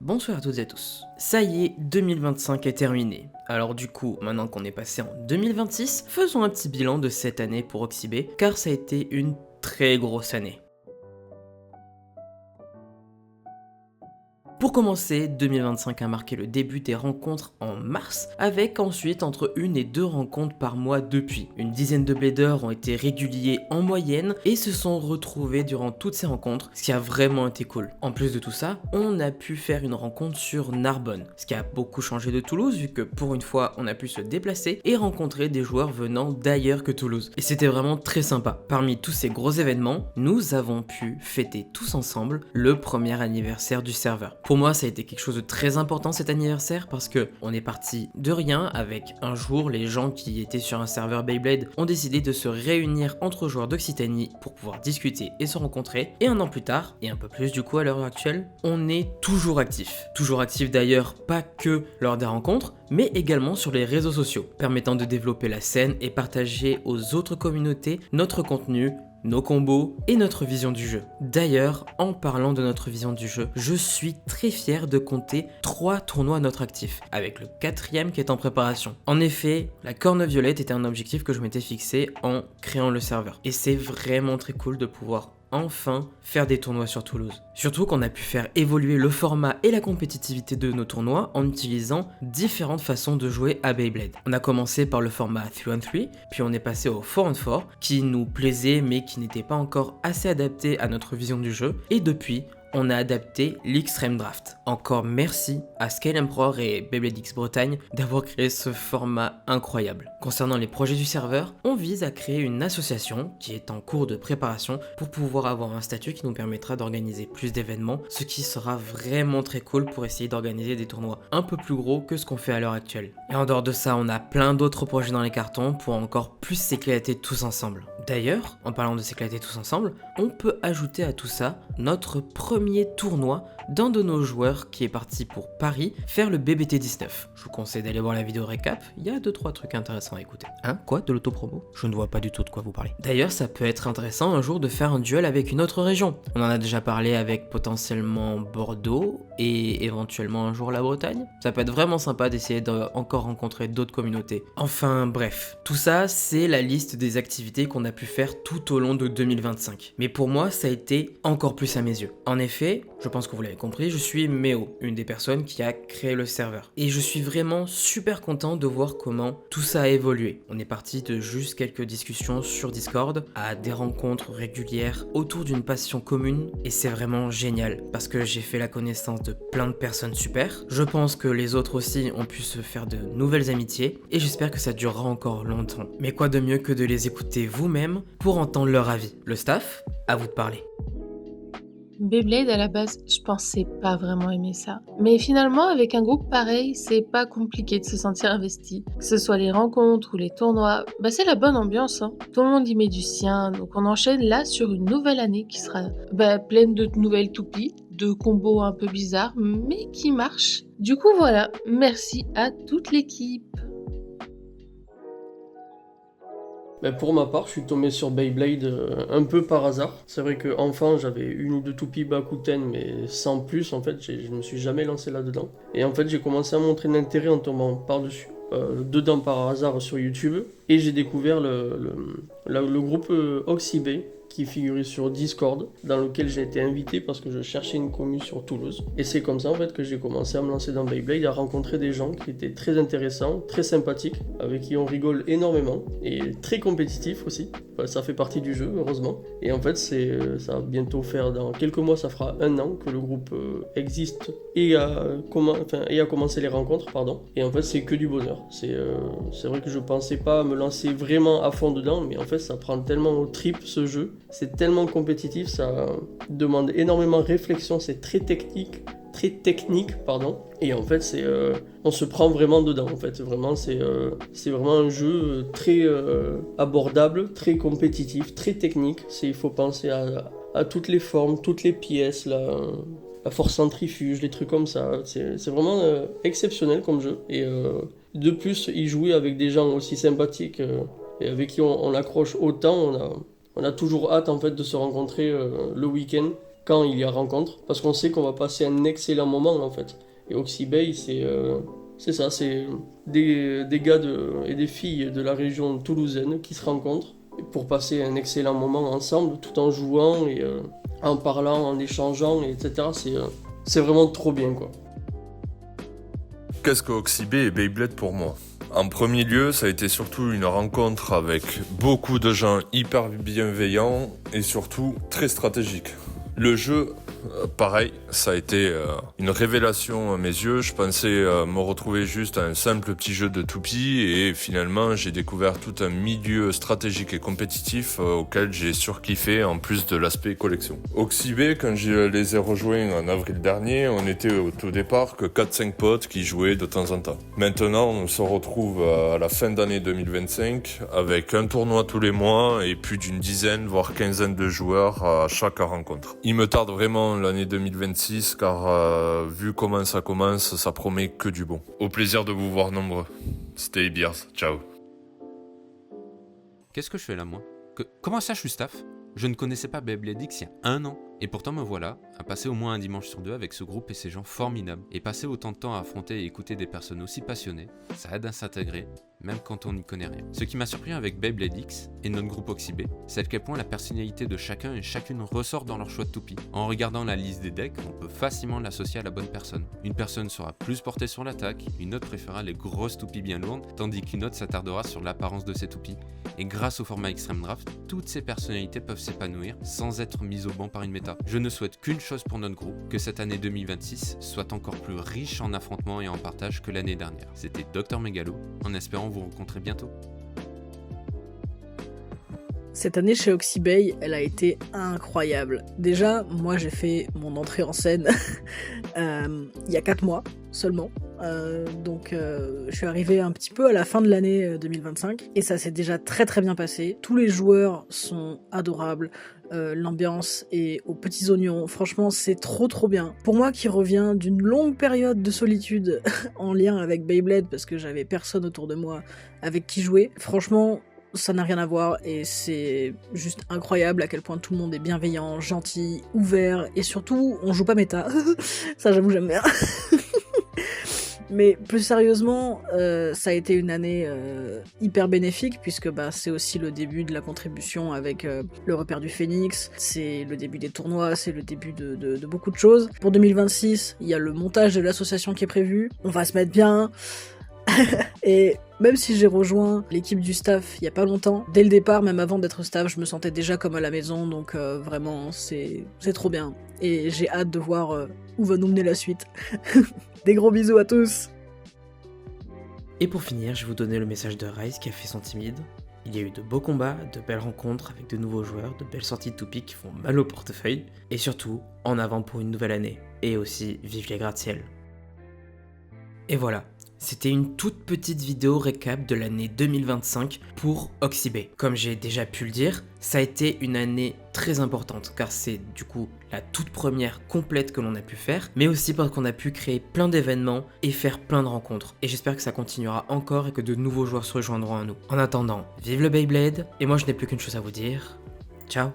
Bonsoir à toutes et à tous. Ça y est, 2025 est terminé. Alors du coup, maintenant qu'on est passé en 2026, faisons un petit bilan de cette année pour Oxybet, car ça a été une très grosse année. Pour commencer, 2025 a marqué le début des rencontres en mars, avec ensuite entre 1 et 2 rencontres par mois depuis. Une dizaine de bladers ont été réguliers en moyenne et se sont retrouvés durant toutes ces rencontres, ce qui a vraiment été cool. En plus de tout ça, on a pu faire une rencontre sur Narbonne, ce qui a beaucoup changé de Toulouse vu que pour une fois on a pu se déplacer et rencontrer des joueurs venant d'ailleurs que Toulouse. Et c'était vraiment très sympa. Parmi tous ces gros événements, nous avons pu fêter tous ensemble le premier anniversaire du serveur. Pour moi, ça a été quelque chose de très important cet anniversaire parce que on est parti de rien avec un jour les gens qui étaient sur un serveur Beyblade ont décidé de se réunir entre joueurs d'Occitanie pour pouvoir discuter et se rencontrer. Et un an plus tard, et un peu plus du coup à l'heure actuelle, on est toujours actif. Toujours actif d'ailleurs, pas que lors des rencontres, mais également sur les réseaux sociaux, permettant de développer la scène et partager aux autres communautés notre contenu, nos combos et notre vision du jeu. D'ailleurs, en parlant de notre vision du jeu, je suis très fier de compter 3 tournois à notre actif, avec le 4e qui est en préparation. En effet, la corne violette était un objectif que je m'étais fixé en créant le serveur. Et c'est vraiment très cool de pouvoir enfin faire des tournois sur Toulouse. Surtout qu'on a pu faire évoluer le format et la compétitivité de nos tournois en utilisant différentes façons de jouer à Beyblade. On a commencé par le format 3-on-3, puis on est passé au 4-on-4 qui nous plaisait mais qui n'était pas encore assez adapté à notre vision du jeu, et depuis on a adapté l'Extreme Draft. Encore merci à Scale Emperor et Beyblade X Bretagne d'avoir créé ce format incroyable. Concernant les projets du serveur, on vise à créer une association qui est en cours de préparation pour pouvoir avoir un statut qui nous permettra d'organiser plus d'événements, ce qui sera vraiment très cool pour essayer d'organiser des tournois un peu plus gros que ce qu'on fait à l'heure actuelle. Et en dehors de ça, on a plein d'autres projets dans les cartons pour encore plus s'éclater tous ensemble. D'ailleurs, en parlant de s'éclater tous ensemble, on peut ajouter à tout ça notre premier tournoi d'un de nos joueurs qui est parti pour Paris faire le BBT 19. Je vous conseille d'aller voir la vidéo récap, il y a 2-3 trucs intéressants à écouter. Hein? Quoi? De l'autopromo? Je ne vois pas du tout de quoi vous parlez. D'ailleurs, ça peut être intéressant un jour de faire un duel avec une autre région. On en a déjà parlé avec potentiellement Bordeaux et éventuellement un jour la Bretagne. Ça peut être vraiment sympa d'essayer d'encore rencontrer d'autres communautés. Enfin bref, tout ça c'est la liste des activités qu'on a pu faire tout au long de 2025. Mais pour moi, ça a été encore plus à mes yeux. En effet, je pense que vous l'avez compris, je suis Méo, une des personnes qui a créé le serveur. Et je suis vraiment super content de voir comment tout ça a évolué. On est parti de juste quelques discussions sur Discord à des rencontres régulières autour d'une passion commune, et c'est vraiment génial parce que j'ai fait la connaissance de plein de personnes super. Je pense que les autres aussi ont pu se faire de nouvelles amitiés et j'espère que ça durera encore longtemps. Mais quoi de mieux que de les écouter vous-même pour entendre leur avis. Le staff, à vous de parler. Beyblade, à la base, je pensais pas vraiment aimer ça. Mais finalement, avec un groupe pareil, c'est pas compliqué de se sentir investi. Que ce soit les rencontres ou les tournois, c'est la bonne ambiance, hein. Tout le monde y met du sien, donc on enchaîne là sur une nouvelle année qui sera pleine de nouvelles toupies, de combos un peu bizarres, mais qui marchent. Du coup, voilà, merci à toute l'équipe. Pour ma part, je suis tombé sur Beyblade un peu par hasard. C'est vrai qu'enfant, j'avais une ou deux toupies Bakuten, mais sans plus, en fait, je me suis jamais lancé là-dedans. Et en fait, j'ai commencé à montrer l'intérêt en tombant par-dessus, dedans par hasard sur YouTube. Et j'ai découvert le groupe Oxybet, qui figurait sur Discord, dans lequel j'ai été invité parce que je cherchais une commu sur Toulouse. Et c'est comme ça en fait que j'ai commencé à me lancer dans Beyblade, à rencontrer des gens qui étaient très intéressants, très sympathiques, avec qui on rigole énormément, et très compétitifs aussi. Ça fait partie du jeu, heureusement. Et en fait, ça va bientôt faire, dans quelques mois, ça fera 1 an que le groupe existe et a commencé les rencontres, pardon. Et en fait, c'est que du bonheur. C'est vrai que je pensais pas me lancer vraiment à fond dedans, mais en fait, ça prend tellement au trip ce jeu. C'est tellement compétitif, ça demande énormément de réflexion, c'est très technique, pardon. Et en fait, on se prend vraiment dedans. En fait, vraiment, c'est vraiment un jeu très abordable, très compétitif, très technique. Il faut penser à toutes les formes, toutes les pièces, la force centrifuge, les trucs comme ça. C'est vraiment exceptionnel comme jeu. Et de plus, y jouer avec des gens aussi sympathiques et avec qui on accroche autant, on a toujours hâte en fait de se rencontrer le week-end quand il y a rencontre, parce qu'on sait qu'on va passer un excellent moment en fait. Et Oxybay, c'est ça, c'est des gars et des filles de la région toulousaine qui se rencontrent pour passer un excellent moment ensemble, tout en jouant et en parlant, en échangeant, etc. C'est vraiment trop bien, quoi. Qu'est-ce que Oxybay et Beyblade pour moi ? En premier lieu, ça a été surtout une rencontre avec beaucoup de gens hyper bienveillants et surtout très stratégiques. Le jeu, pareil, ça a été une révélation à mes yeux. Je pensais me retrouver juste à un simple petit jeu de toupie et finalement j'ai découvert tout un milieu stratégique et compétitif auquel j'ai surkiffé en plus de l'aspect collection. Oxybay, quand je les ai rejoints en avril dernier, on était au tout départ que 4-5 potes qui jouaient de temps en temps. Maintenant, on se retrouve à la fin d'année 2025 avec un tournoi tous les mois et plus d'une dizaine voire quinzaine de joueurs à chaque rencontre. Il me tarde vraiment l'année 2026 car vu comment ça commence, ça promet que du bon. Au plaisir de vous voir nombreux. Stay beers, ciao. Qu'est-ce que je fais là, moi ? Comment ça, je suis staff ? Je ne connaissais pas Beyblade X il y a 1 an. Et pourtant me voilà à passer au moins un dimanche sur 2 avec ce groupe et ces gens formidables. Et passer autant de temps à affronter et écouter des personnes aussi passionnées, ça aide à s'intégrer, même quand on n'y connaît rien. Ce qui m'a surpris avec Beyblade X et notre groupe Oxybay, c'est à quel point la personnalité de chacun et chacune ressort dans leur choix de toupie. En regardant la liste des decks, on peut facilement l'associer à la bonne personne. Une personne sera plus portée sur l'attaque, une autre préférera les grosses toupies bien lourdes, tandis qu'une autre s'attardera sur l'apparence de ses toupies. Et grâce au format Extreme Draft, toutes ces personnalités peuvent s'épanouir sans être mises au banc par une méta. Je ne souhaite qu'une chose pour notre groupe, que cette année 2026 soit encore plus riche en affrontements et en partage que l'année dernière. C'était Dr Megalo, en espérant vous rencontrer bientôt. Cette année chez Oxybay, elle a été incroyable. Déjà, moi j'ai fait mon entrée en scène il y a 4 mois seulement. Donc je suis arrivée un petit peu à la fin de l'année 2025 et ça s'est déjà très très bien passé. Tous les joueurs sont adorables, l'ambiance est aux petits oignons, franchement c'est trop bien. Pour moi qui reviens d'une longue période de solitude en lien avec Beyblade parce que j'avais personne autour de moi avec qui jouer, franchement ça n'a rien à voir et c'est juste incroyable à quel point tout le monde est bienveillant, gentil, ouvert et surtout on joue pas méta. Ça j'avoue j'aime bien. Mais plus sérieusement, ça a été une année hyper bénéfique puisque c'est aussi le début de la contribution avec le repère du Phénix, c'est le début des tournois, c'est le début de beaucoup de choses. Pour 2026, il y a le montage de l'association qui est prévu, on va se mettre bien. Et même si j'ai rejoint l'équipe du staff il y a pas longtemps, dès le départ, même avant d'être staff, je me sentais déjà comme à la maison, donc vraiment c'est trop bien. Et j'ai hâte de voir où va nous mener la suite. Des gros bisous à tous. Et pour finir, je vais vous donner le message de Rise qui a fait son timide. Il y a eu de beaux combats, de belles rencontres avec de nouveaux joueurs, de belles sorties de toupie qui font mal au portefeuille, et surtout, en avant pour une nouvelle année. Et aussi, vive les gratte-ciel. Et voilà. C'était une toute petite vidéo récap de l'année 2025 pour Oxybay. Comme j'ai déjà pu le dire, ça a été une année très importante car c'est du coup la toute première complète que l'on a pu faire, mais aussi parce qu'on a pu créer plein d'événements et faire plein de rencontres. Et j'espère que ça continuera encore et que de nouveaux joueurs se rejoindront à nous. En attendant, vive le Beyblade, et moi je n'ai plus qu'une chose à vous dire, ciao.